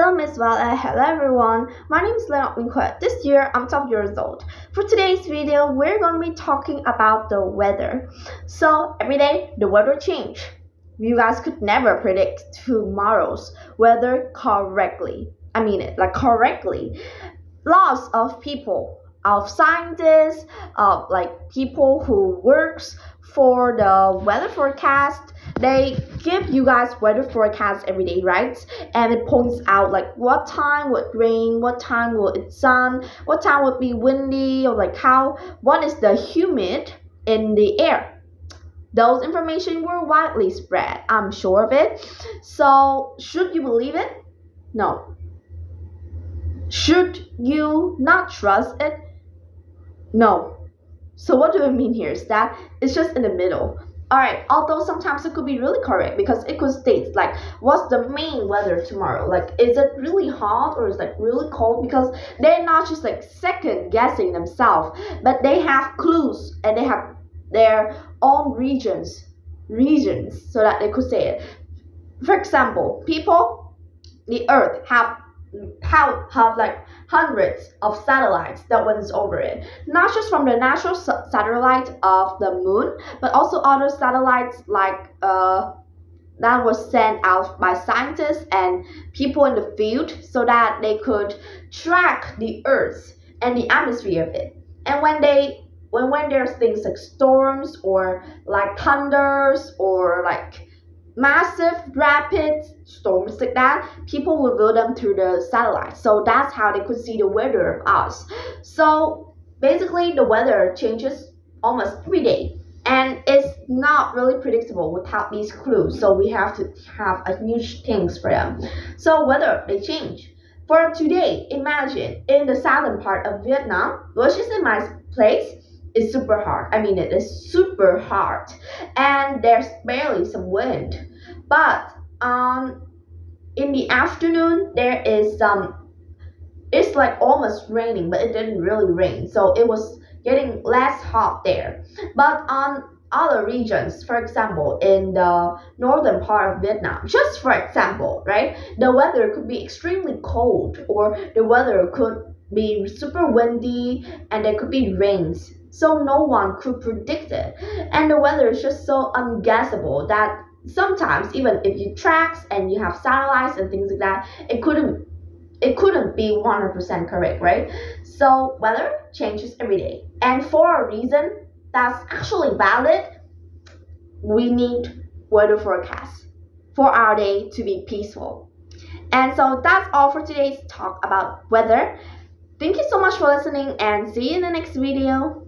Hello, Miss Val, and hello, everyone. My name is Leonard Winquet. This year, I'm 12 years old. For today's video, we're going to be talking about the weather. So, every day, the weather change. You guys could never predict tomorrow's weather correctly. I mean it, like correctly. Lots of people, of scientists, of people who works for the weather forecast, they give you guys weather forecast every day, right? And it points out what time would rain, what time will it sun, what time would be windy, or what is the humid in the air. Those information were widely spread, I'm sure of it. So should you believe it? No. Should you not trust it? No. So what do I mean here is that it's just in the middle. Alright, although sometimes it could be really correct because it could state what's the main weather tomorrow? Is it really hot or is it really cold? Because they're not just second guessing themselves, but they have clues and they have their own regions so that they could say it. For example, the earth have hundreds of satellites that went over it, not just from the natural satellite of the moon, but also other satellites that was sent out by scientists and people in the field so that they could track the earth and the atmosphere of it. And when there's things like storms or thunders or massive rapid storms like that, people will view them through the satellite. So that's how they could see the weather of us. So basically the weather changes almost every day and it's not really predictable without these clues. So we have to have a huge things for them. So weather, they change. For today, imagine in the southern part of Vietnam, which is in my place, it's super hot. I mean, it is super hot and there's barely some wind. But in the afternoon there is it's almost raining, but it didn't really rain, so it was getting less hot there. But on other regions, for example in the northern part of Vietnam, just for example, right, the weather could be extremely cold or the weather could be super windy and there could be rains. So no one could predict it. And the weather is just so unguessable that sometimes even if you tracks and you have satellites and things like that, it couldn't be 100% correct, right? So weather changes every day. And for a reason that's actually valid, we need weather forecasts for our day to be peaceful. And so that's all for today's talk about weather. Thank you so much for listening and see you in the next video.